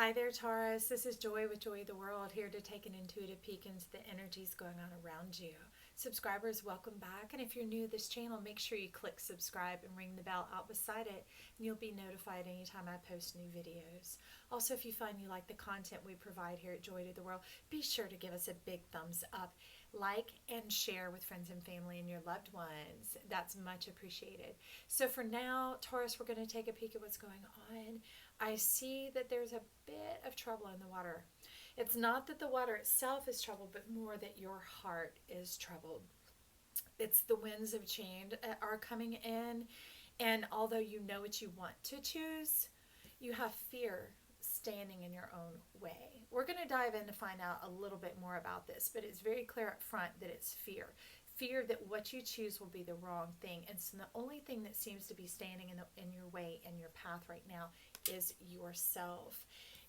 Hi there, Taurus. This is Joy with Joy of the World, here to take an intuitive peek into the energies going on around you. Subscribers, welcome back. And if you're new to this channel, make sure you click subscribe and ring the bell out beside it, and you'll be notified anytime I post new videos. Also, if you find you like the content we provide here at Joy to the World, be sure to give us a big thumbs up, like and share with friends and family and your loved ones. That's much appreciated. So for now, Taurus, we're going to take a peek at what's going on. I see that there's a bit of trouble in the water. It's not that the water itself is troubled, but more that your heart is troubled. It's the winds of change are coming in, and although you know what you want to choose, you have fear standing in your own way. We're going to dive in to find out a little bit more about this, but it's very clear up front that it's fear. Fear that what you choose will be the wrong thing. And so the only thing that seems to be standing in your way, in your path right now, is yourself.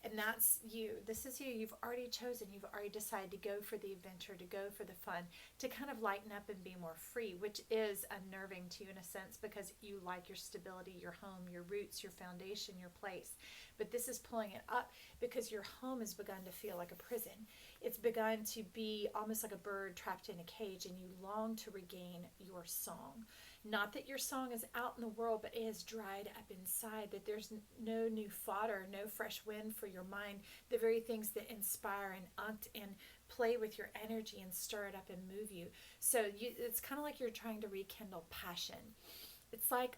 And that's you. This is you. You've already chosen. You've already decided to go for the adventure, to go for the fun, to kind of lighten up and be more free, which is unnerving to you in a sense because you like your stability, your home, your roots, your foundation, your place. But this is pulling it up because your home has begun to feel like a prison. It's begun to be almost like a bird trapped in a cage, and you long to regain your song. Not that your song is out in the world, but it has dried up inside, that there's no new fodder, no fresh wind for your mind, the very things that inspire and unct and play with your energy and stir it up and move you. So it's kind of like you're trying to rekindle passion. It's like,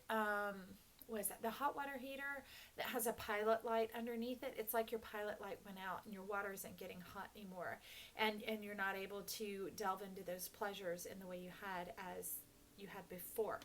what is that? The hot water heater that has a pilot light underneath it. It's like your pilot light went out and your water isn't getting hot anymore. And you're not able to delve into those pleasures in the way you had before.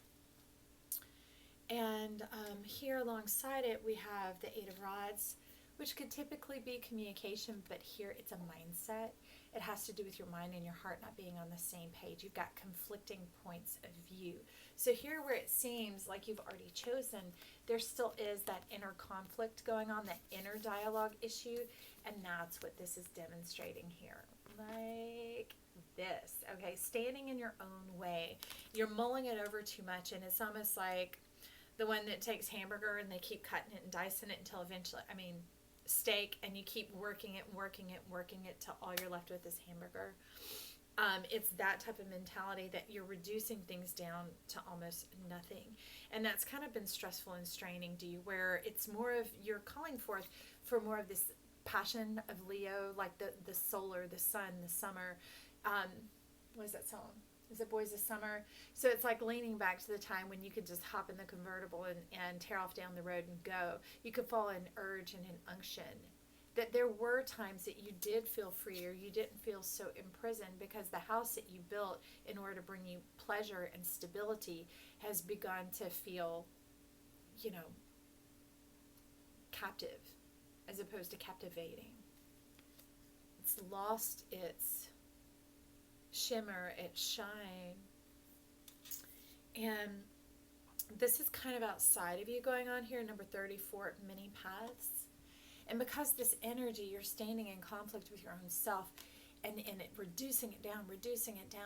And here alongside it, we have the Eight of Rods, which could typically be communication, but here it's a mindset. It has to do with your mind and your heart not being on the same page. You've got conflicting points of view. So here where it seems like you've already chosen, there still is that inner conflict going on, that inner dialogue issue, and that's what this is demonstrating here. Like this, okay? Standing in your own way. You're mulling it over too much, and it's almost like the one that takes hamburger and they keep cutting it and dicing it until eventually, steak, and you keep working it till all you're left with is hamburger. It's that type of mentality that you're reducing things down to almost nothing. And that's kind of been stressful and straining to you, where it's more of you're calling forth for more of this passion of Leo, like the solar, the sun, the summer. What is that song? Is it Boys of Summer? So it's like leaning back to the time when you could just hop in the convertible and tear off down the road and go. You could fall in urge and in unction. That there were times that you did feel freer, you didn't feel so imprisoned, because the house that you built in order to bring you pleasure and stability has begun to feel, captive as opposed to captivating. It's lost its shimmer, its shine. And this is kind of outside of you going on here, number 34, many paths. And because this energy, you're standing in conflict with your own self, and reducing it down,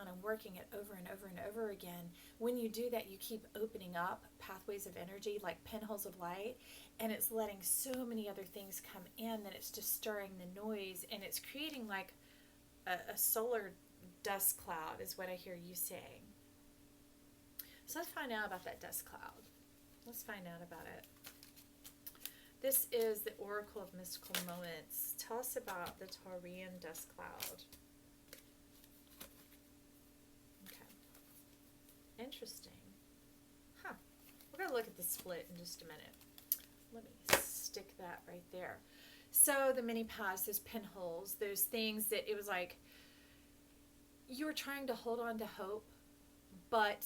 and working it over and over and over again. When you do that, you keep opening up pathways of energy like pinholes of light, and it's letting so many other things come in that it's just stirring the noise, and it's creating like a solar dust cloud is what I hear you saying. So let's find out about that dust cloud. Let's find out about it. This is the Oracle of Mystical Moments. Tell us about the Taurian dust cloud. Okay. Interesting. Huh. We're going to look at the split in just a minute. Let me stick that right there. So the many paths, those pinholes, those things that it was like you were trying to hold on to hope, but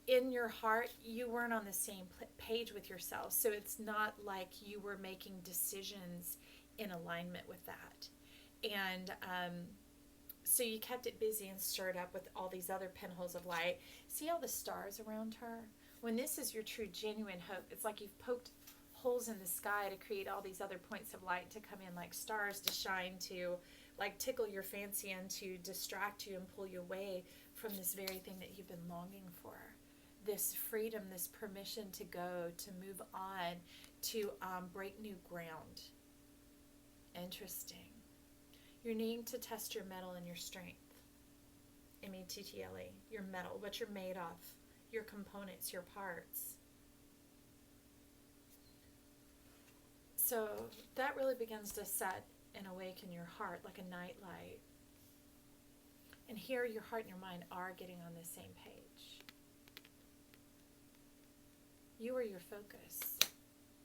in your heart, you weren't on the same page with yourself. So it's not like you were making decisions in alignment with that. And so you kept it busy and stirred up with all these other pinholes of light. See all the stars around her? When this is your true, genuine hope, it's like you've poked holes in the sky to create all these other points of light to come in like stars to shine, to like tickle your fancy and to distract you and pull you away from this very thing that you've been longing for. This freedom, this permission to go, to move on, to break new ground. Interesting. You're needing to test your mettle and your strength. METTLE. Your metal, what you're made of, your components, your parts. So that really begins to set and awaken your heart like a nightlight. And here your heart and your mind are getting on the same page. You are your focus.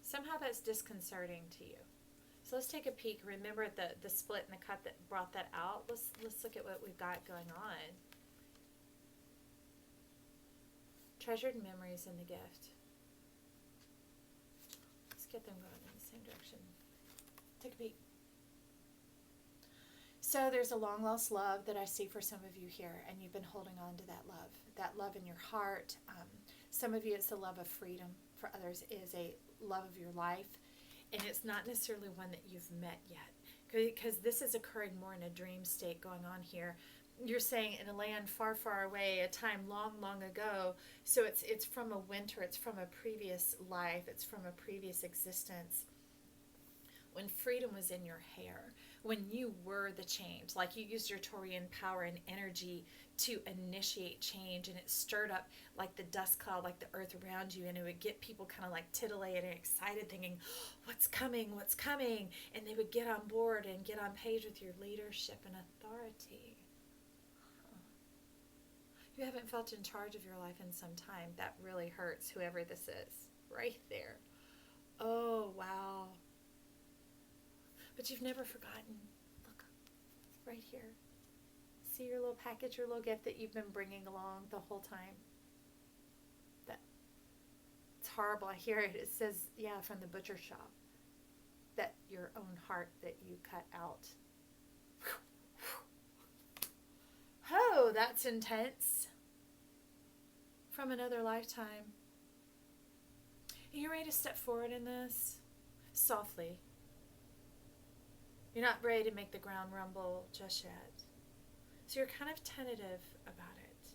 Somehow that's disconcerting to you. So let's take a peek. Remember the split and the cut that brought that out? Let's look at what we've got going on. Treasured memories in the gift. Let's get them going in the same direction. Take a peek. So there's a long lost love that I see for some of you here, and you've been holding on to that love in your heart. Some of you, it's the love of freedom. For others, it is a love of your life, and it's not necessarily one that you've met yet, because this is occurring more in a dream state going on here. You're saying in a land far, far away, a time long, long ago. So it's from a winter, it's from a previous life, it's from a previous existence. When freedom was in your hair, when you were the change, like you used your Taurian power and energy to initiate change, and it stirred up like the dust cloud, like the earth around you, and it would get people kind of like titillated and excited, thinking, what's coming, what's coming? And they would get on board and get on page with your leadership and authority. You haven't felt in charge of your life in some time. That really hurts, whoever this is, right there. Oh, wow. But you've never forgotten. Look, right here. See your little package, your little gift that you've been bringing along the whole time. It's horrible. I hear it. It says, yeah, from the butcher shop. That your own heart that you cut out. Oh, that's intense. From another lifetime. Are you ready to step forward in this? Softly. You're not ready to make the ground rumble just yet. So you're kind of tentative about it.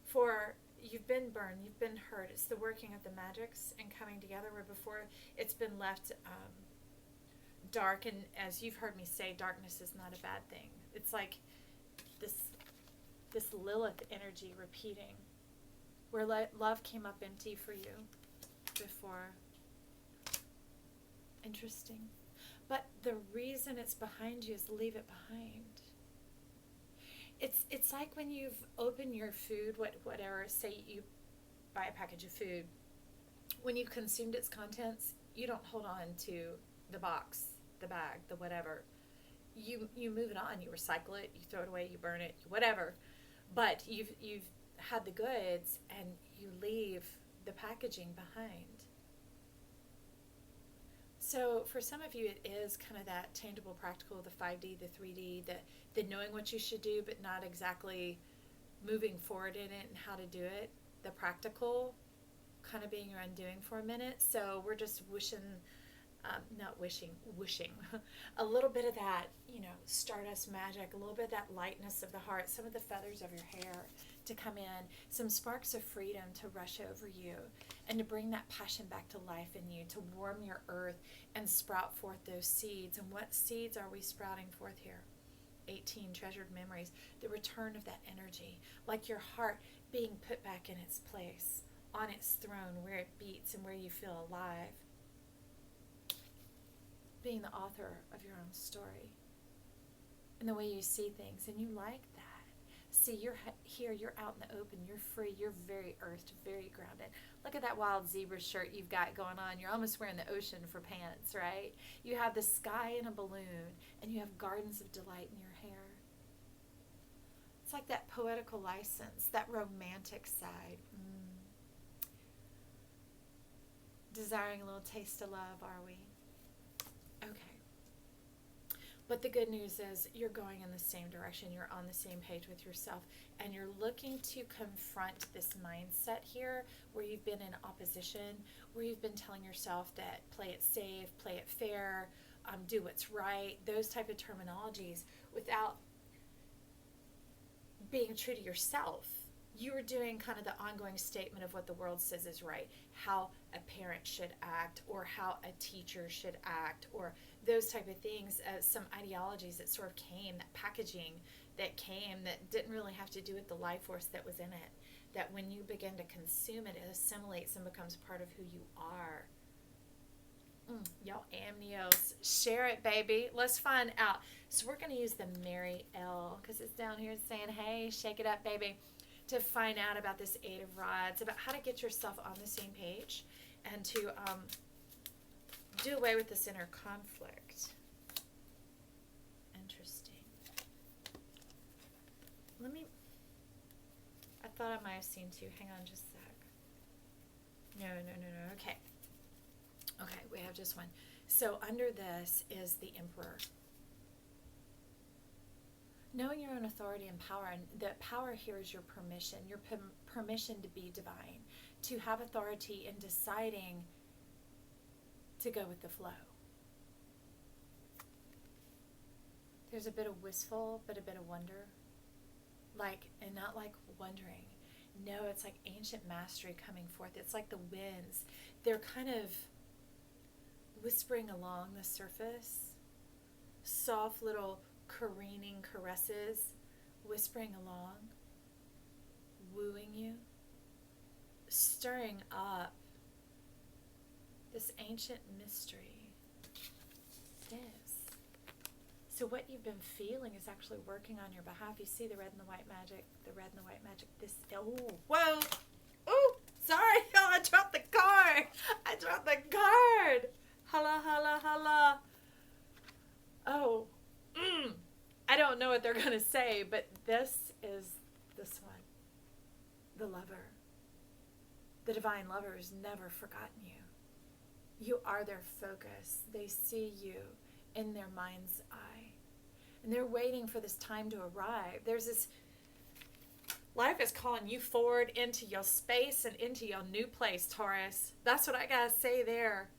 For you've been burned, you've been hurt. It's the working of the magics and coming together, where before it's been left dark. And as you've heard me say, darkness is not a bad thing. It's like this Lilith energy repeating, where love came up empty for you before. Interesting. But the reason it's behind you is leave it behind. It's like when you've opened your food, whatever, say you buy a package of food. When you've consumed its contents, you don't hold on to the box, the bag, the whatever. You move it on, you recycle it, you throw it away, you burn it, whatever. But you've had the goods and you leave the packaging behind. So for some of you, it is kind of that tangible, practical, the 5D, the 3D, the knowing what you should do, but not exactly moving forward in it and how to do it. The practical kind of being your undoing for a minute. So we're just wishing a little bit of that, stardust magic, a little bit of that lightness of the heart, some of the feathers of your hair to come in, some sparks of freedom to rush over you, and to bring that passion back to life in you, to warm your earth and sprout forth those seeds. And what seeds are we sprouting forth here? 18 treasured memories, the return of that energy, like your heart being put back in its place, on its throne, where it beats and where you feel alive. Being the author of your own story and the way you see things, and you like that. See, you're here, you're out in the open, you're free, you're very earthed, very grounded. Look at that wild zebra shirt you've got going on. You're almost wearing the ocean for pants, right? You have the sky in a balloon, and you have gardens of delight in your hair. It's like that poetical license, that romantic side. Desiring a little taste of love, are we? Okay. But the good news is you're going in the same direction. You're on the same page with yourself, and you're looking to confront this mindset here where you've been in opposition, where you've been telling yourself that play it safe, play it fair, do what's right, those type of terminologies, without being true to yourself you were doing kind of the ongoing statement of what the world says is right, how a parent should act, or how a teacher should act, or those type of things, some ideologies that sort of came, that packaging that came that didn't really have to do with the life force that was in it, that when you begin to consume it, it assimilates and becomes part of who you are. Y'all amnios, share it, baby. Let's find out. So we're going to use the Mary L, because it's down here saying, hey, shake it up, baby, to find out about this Eight of Rods, about how to get yourself on the same page and to do away with this inner conflict. Interesting. I thought I might have seen two. Hang on just a sec. No. Okay. Okay, we have just one. So under this is the Emperor. Knowing your own authority and power, and the power here is your permission to be divine, to have authority in deciding to go with the flow. There's a bit of wistful, but a bit of wonder. And not like wondering. No, it's like ancient mastery coming forth. It's like the winds. They're kind of whispering along the surface. Soft little careening caresses, whispering along, wooing you, stirring up this ancient mystery. This. So what you've been feeling is actually working on your behalf. You see the red and the white magic, this, oh, whoa, oh, sorry, oh, I dropped the card. Holla. Oh, I don't know what they're going to say, but this is this one. The lover. The divine lover has never forgotten you. You are their focus. They see you in their mind's eye. And they're waiting for this time to arrive. There's this, life is calling you forward into your space and into your new place, Taurus. That's what I got to say there.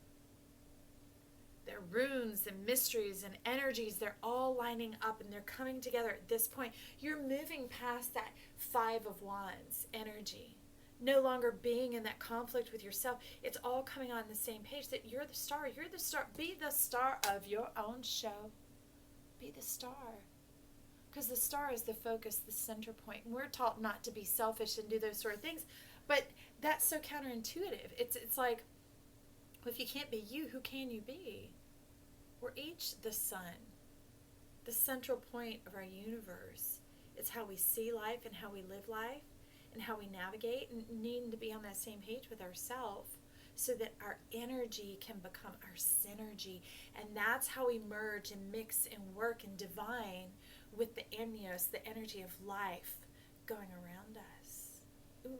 Their runes and mysteries and energies, they're all lining up and they're coming together at this point. You're moving past that Five of Wands energy. No longer being in that conflict with yourself. It's all coming on the same page that you're the star. You're the star. Be the star of your own show. Be the star. Because the star is the focus, the center point. And we're taught not to be selfish and do those sort of things. But that's so counterintuitive. It's like, well, if you can't be you, who can you be? We're each the sun, the central point of our universe. It's how we see life and how we live life and how we navigate, and needing to be on that same page with ourselves so that our energy can become our synergy. And that's how we merge and mix and work and divine with the amnios, the energy of life going around us. Ooh.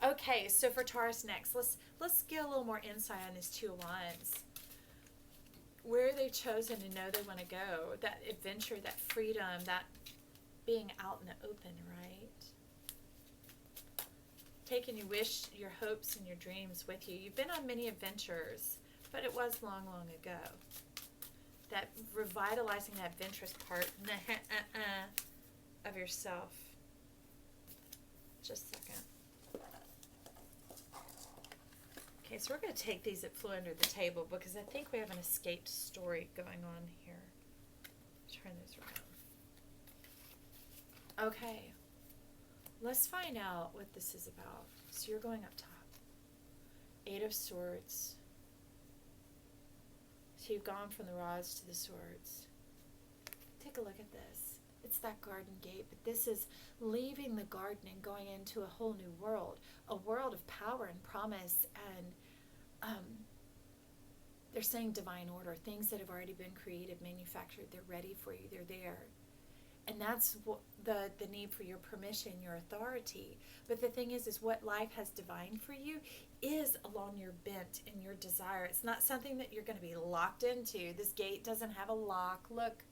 Okay, so for Taurus next, let's get a little more insight on his Two of Wands. Where are they chosen to know they want to go? That adventure, that freedom, that being out in the open, right? Taking your wish, your hopes, and your dreams with you. You've been on many adventures, but it was long, long ago. That revitalizing that adventurous part of yourself. Just a second. Okay, so we're going to take these that flew under the table because I think we have an escaped story going on here. Turn this around. Okay. Let's find out what this is about. So you're going up top. Eight of Swords. So you've gone from the rods to the swords. Take a look at this. It's that garden gate, but this is leaving the garden and going into a whole new world. A world of power and promise, and they're saying divine order. Things that have already been created, manufactured, they're ready for you. They're there. And that's what the need for your permission, your authority. But the thing is what life has divined for you is along your bent and your desire. It's not something that you're going to be locked into. This gate doesn't have a lock. Look,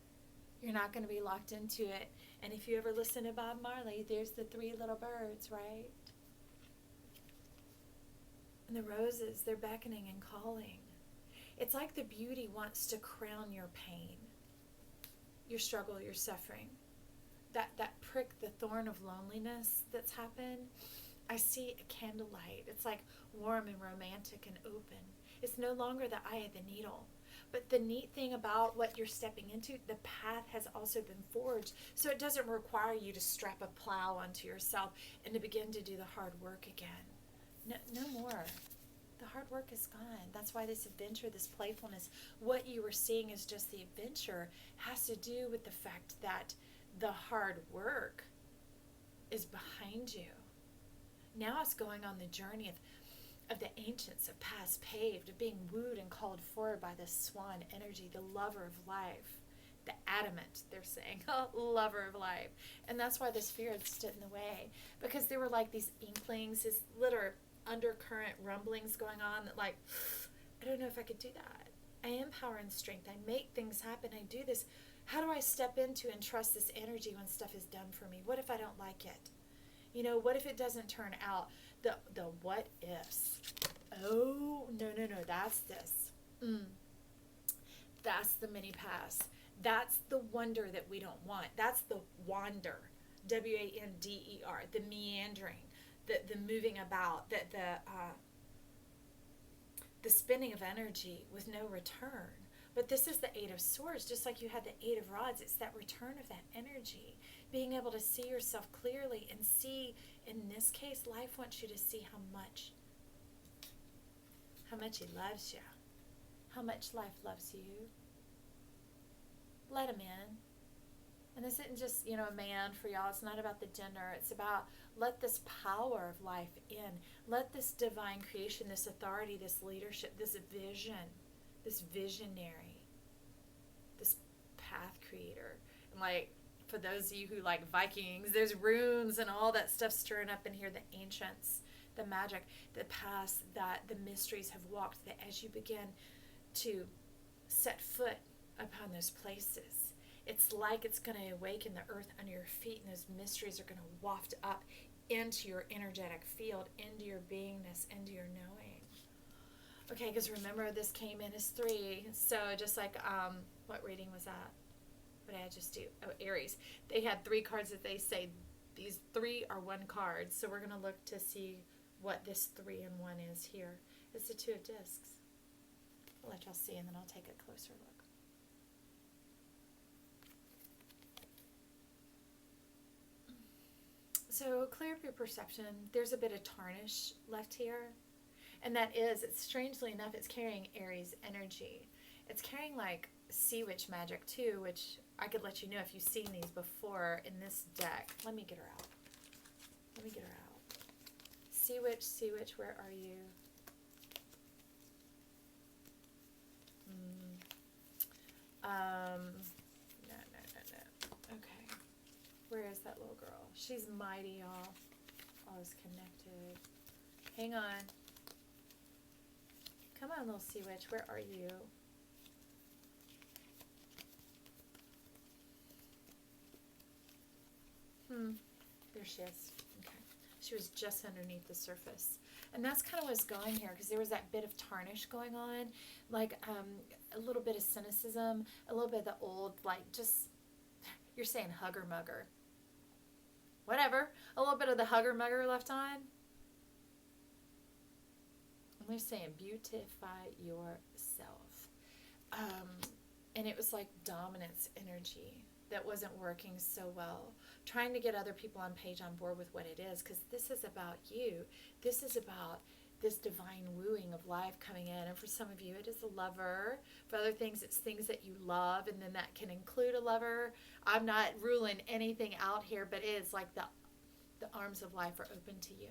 you're not going to be locked into it. And if you ever listen to Bob Marley, there's the three little birds, right? And the roses, they're beckoning and calling. It's like the beauty wants to crown your pain, your struggle, your suffering. that prick, the thorn of loneliness that's happened, I see a candlelight. It's like warm and romantic and open. It's no longer the eye of the needle. But the neat thing about what you're stepping into, the path has also been forged. So it doesn't require you to strap a plow onto yourself and to begin to do the hard work again. No, no more. The hard work is gone. That's why this adventure, this playfulness, what you were seeing is just the adventure, has to do with the fact that the hard work is behind you. Now it's going on the journey of the ancients, of paths paved, of being wooed and called forward by the swan energy, the lover of life, the adamant, they're saying, lover of life. And that's why this fear had stood in the way, because there were like these inklings, these little undercurrent rumblings going on that like, I don't know if I could do that. I am power and strength. I make things happen. I do this. How do I step into and trust this energy when stuff is done for me? What if I don't like it? You know, what if it doesn't turn out? The what ifs. Oh, no, that's this. That's the mini pass. That's the wonder that we don't want. That's the wander. W-A-N-D-E-R. The meandering. The moving about. The spinning of energy with no return. But this is the Eight of Swords, just like you had the Eight of Rods. It's that return of that energy. Being able to see yourself clearly and see, in this case, life wants you to see how much he loves you. How much life loves you. Let him in. And this isn't just, a man for y'all. It's not about the gender. It's about let this power of life in. Let this divine creation, this authority, this leadership, this vision, this visionary, this path creator. And like, for those of you who like Vikings, there's runes and all that stuff stirring up in here, the ancients, the magic, the past, that the mysteries have walked, that as you begin to set foot upon those places, it's like it's going to awaken the earth under your feet, and those mysteries are going to waft up into your energetic field, into your beingness, into your knowing. Okay, because remember, this came in as 3. So just like, what reading was that? What did I just do? Oh, Aries. They had 3 cards that they say these 3 are 1 card. So we're going to look to see what this 3 and 1 is here. It's the 2 of discs. I'll let y'all see, and then I'll take a closer look. So clear up your perception. There's a bit of tarnish left here. And that is, it's strangely enough, it's carrying Aries energy. It's carrying like sea witch magic too, which I could let you know if you've seen these before in this deck. Let me get her out. Sea witch, where are you? No. Okay. Where is that little girl? She's mighty, y'all. All is connected. Hang on. Come on, little sea witch. Where are you? There she is. Okay. She was just underneath the surface. And that's kind of what's going here, because there was that bit of tarnish going on, like a little bit of cynicism, a little bit of the old, like just, you're saying hugger mugger. Whatever. A little bit of the hugger mugger left on. And they're saying beautify yourself. And it was like dominance energy that wasn't working so well. Trying to get other people on board with what it is, because this is about you. This is about this divine wooing of life coming in. And for some of you, it is a lover. For other things, it's things that you love, and then that can include a lover. I'm not ruling anything out here, but it is like the arms of life are open to you.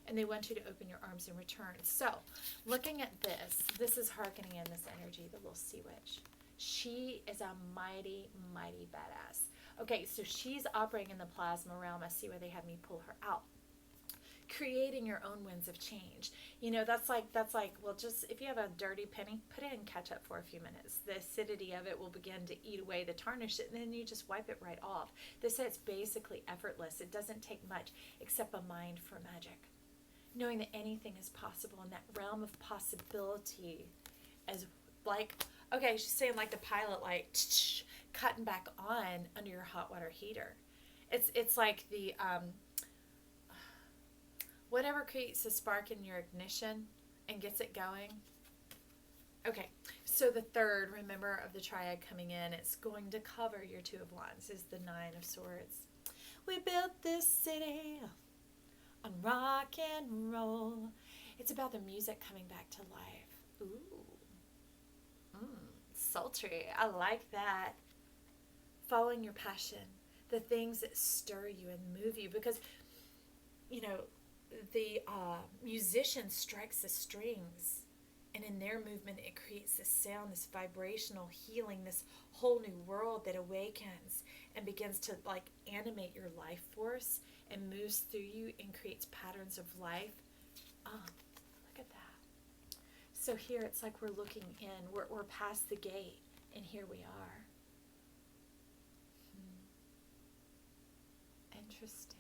And they want you to open your arms in return. So, looking at this is hearkening in this energy, the little sea witch. She is a mighty, mighty badass. Okay, so she's operating in the plasma realm. I see where they had me pull her out. Creating your own winds of change. That's like, well, just if you have a dirty penny, put it in ketchup for a few minutes. The acidity of it will begin to eat away the tarnish, and then you just wipe it right off. This is basically effortless. It doesn't take much except a mind for magic. Knowing that anything is possible in that realm of possibility, as like, okay, she's saying like the pilot light cutting back on under your hot water heater. It's like the whatever creates a spark in your ignition and gets it going. Okay, so the third, remember, of the triad coming in, it's going to cover your Two of Wands, is the Nine of Swords. We built this city on rock and roll. It's about the music coming back to life. Ooh. Sultry. I like that. Following your passion. The things that stir you and move you. Because, you know, the musician strikes the strings. And in their movement, it creates this sound, this vibrational healing, this whole new world that awakens and begins to like animate your life force and moves through you and creates patterns of life. Look at that. So here it's like we're looking in. We're past the gate, and here we are. Interesting.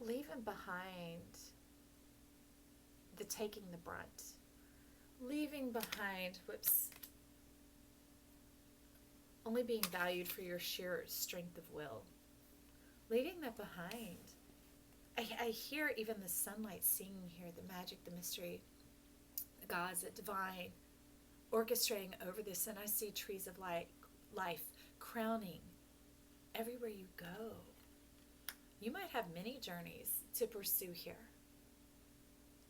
Leaving behind the taking the brunt. Leaving behind, only being valued for your sheer strength of will. Leaving that behind. I hear even the sunlight singing here, the magic, the mystery, the gods, the divine, orchestrating over this, and I see trees of life crowning everywhere you go. You might have many journeys to pursue here,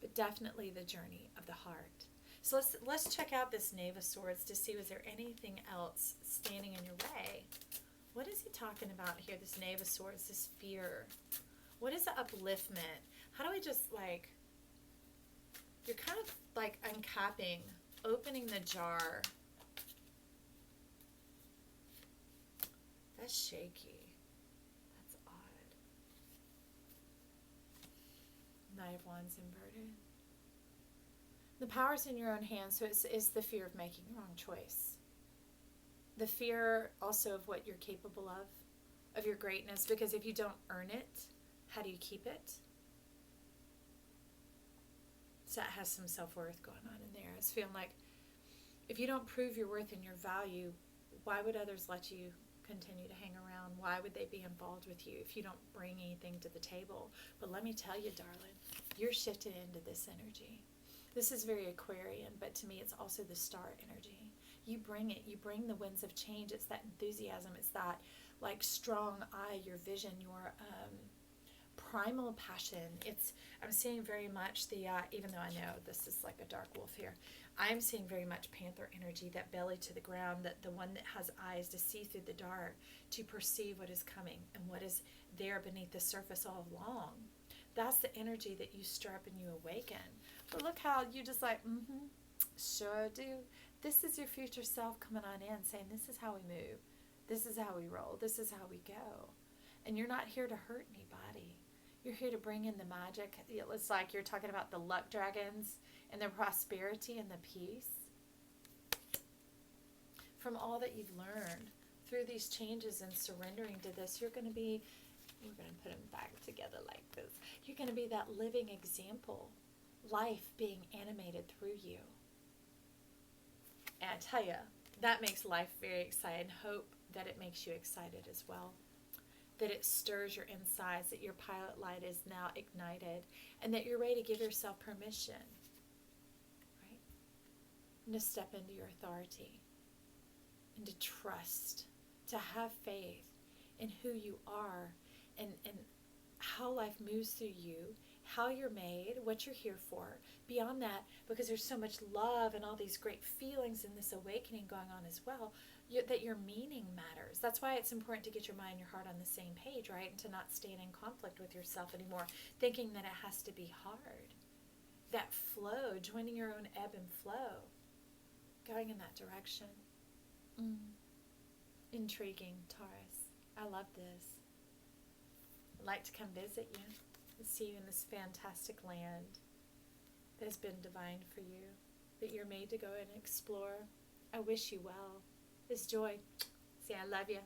but definitely the journey of the heart. So let's check out this Knave of Swords to see, was there anything else standing in your way? What is he talking about here, this Knave of Swords, this fear? What is the upliftment? How do we just like, you're kind of like uncapping, opening the jar. That's shaky. That's odd. Knight of Wands inverted. The power's in your own hands, so it's the fear of making the wrong choice. The fear also of what you're capable of your greatness, because if you don't earn it, how do you keep it? So that has some self-worth going on in there. It's feeling like if you don't prove your worth and your value, why would others let you continue to hang around? Why would they be involved with you if you don't bring anything to the table? But let me tell you, darling, you're shifted into this energy. This is very Aquarian, but to me it's also the star energy. You bring it. You bring the winds of change. It's that enthusiasm. It's that like strong eye, your vision, your primal passion. I'm seeing very much the, even though I know this is like a dark wolf here, I'm seeing very much panther energy, that belly to the ground, that the one that has eyes to see through the dark, to perceive what is coming and what is there beneath the surface all along. That's the energy that you stir up and you awaken. But look how you just like, sure do. This is your future self coming on in saying, this is how we move. This is how we roll. This is how we go. And you're not here to hurt anybody. You're here to bring in the magic. It's like you're talking about the luck dragons and the prosperity and the peace. From all that you've learned through these changes and surrendering to this, we're going to put them back together like this. You're going to be that living example, life being animated through you. And I tell you, that makes life very exciting. Hope that it makes you excited as well. That it stirs your insides, that your pilot light is now ignited, and that you're ready to give yourself permission, right? And to step into your authority, and to trust, to have faith in who you are, and how life moves through you, how you're made, what you're here for. Beyond that, because there's so much love and all these great feelings and this awakening going on as well, that your meaning matters. That's why it's important to get your mind and your heart on the same page, right? And to not stand in conflict with yourself anymore, thinking that it has to be hard. That flow, joining your own ebb and flow, going in that direction. Intriguing, Taurus. I love this. I'd like to come visit you and see you in this fantastic land that has been divine for you, that you're made to go and explore. I wish you well. It's joy. See, I love you.